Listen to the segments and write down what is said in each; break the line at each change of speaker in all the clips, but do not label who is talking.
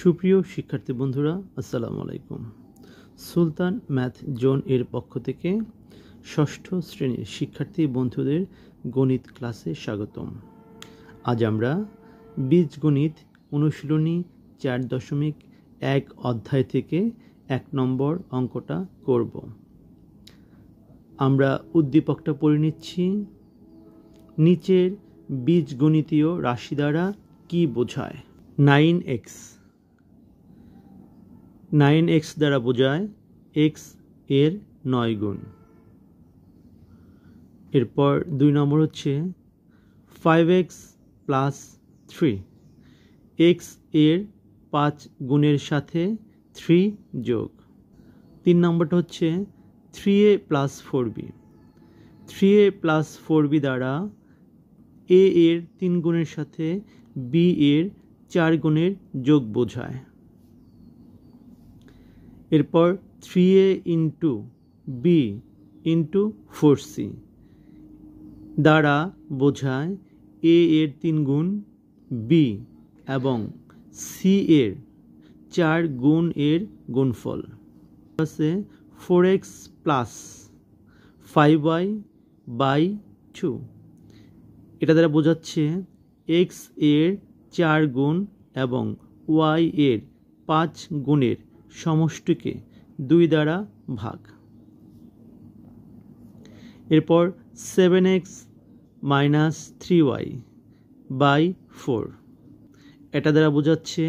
সুপ্রিয় শিক্ষার্থী বন্ধুরা, আসসালামু আলাইকুম। সুলতান ম্যাথ জোন এর পক্ষ থেকে ষষ্ঠ শ্রেণীর শিক্ষার্থী বন্ধুদের গণিত ক্লাসে স্বাগতম। আজ আমরা বীজগণিত অনুশীলনী 4.1 অধ্যায় থেকে 1 নম্বর অঙ্কটা করব। আমরা উদ্দীপকটা পড়ে নিচ্ছি। নিচের বীজগণিতীয় রাশি দ্বারা কি বোঝায়? 9x দ্বারা বোঝায় x এর 9 গুণ। এরপর 2 নম্বর হচ্ছে 5x প্লাস 3, x এর 5 গুণের সাথে 3 যোগ। 3 নম্বরটা হচ্ছে 3a plus 4b, 3a plus 4b দ্বারা a এর 3 গুণের সাথে b এর 4 গুণের যোগ বোঝায়। এরপর 3a into b into 4c দ্বারা বোঝায় a এর 3 গুণ b এবং c এর 4 গুণ এর গুণফল। আছে 4x প্লাস 5y বাই 2, এটা দ্বারা বোঝাচ্ছে x এর 4 গুণ এবং y এর 5 গুণের সমষ্টিকে 2 দ্বারা ভাগ। এরপর 7x মাইনাস 3y বাই 4, এটা দ্বারা বোঝাচ্ছে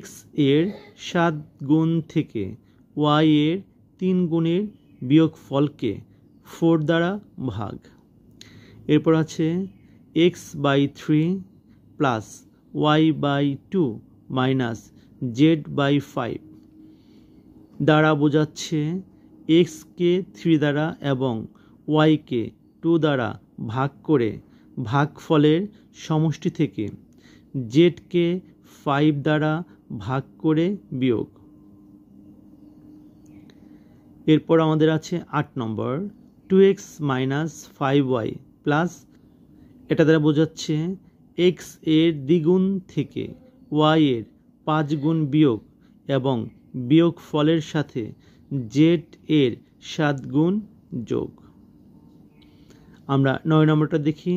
x এর 7 গুণ থেকে y এর 3 গুণের বিয়োগফলকে 4 দ্বারা ভাগ। এরপর আছে x by 3 plus y by 2 minus z by 5 দ্বারা বোঝাচ্ছে x কে 3 দ্বারা এবং y কে 2 দ্বারা ভাগ করে ভাগফলের সমষ্টি থেকে z কে 5 দ্বারা ভাগ করে বিয়োগ। এরপর আমাদের আছে 8 নম্বর 2x মাইনাস 5y প্লাস, এটা দ্বারা বোঝাচ্ছে x এর দ্বিগুণ থেকে y এর 5 গুণ বিয়োগ এবং বিয়োগ ফলের সাথে z এর 7 গুণ যোগ। আমরা 9 নম্বরটা দেখি।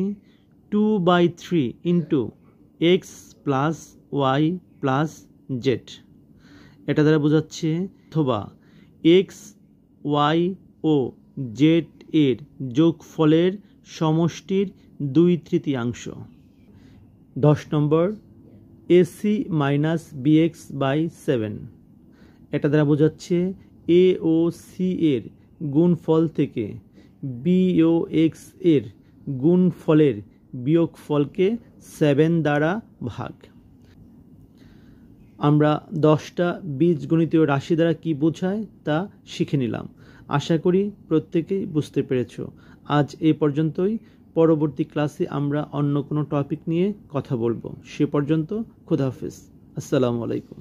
2/3 into x plus y plus z, এটা দ্বারা বোঝাচ্ছে অথবা x y ও z এর যোগফলের সমষ্টির 2/3। 10 নম্বর ac মাইনাস bx বাই 7, এটা দ্বারা বোঝাচ্ছে a ও c এর গুণফল থেকে b ও x এর গুণফলের বিয়োগফলকে 7 দ্বারা ভাগ। আমরা 10টা বীজগণিতীয় রাশি দ্বারা কি বোঝায় তা শিখে নিলাম। আশা করি প্রত্যেকেই বুঝতে পেরেছ। আজ এই পর্যন্তই। পরবর্তী ক্লাসে আমরা অন্য কোনো টপিক নিয়ে কথা বলবো। সে পর্যন্ত খোদা হাফেজ। আসসালামু আলাইকুম।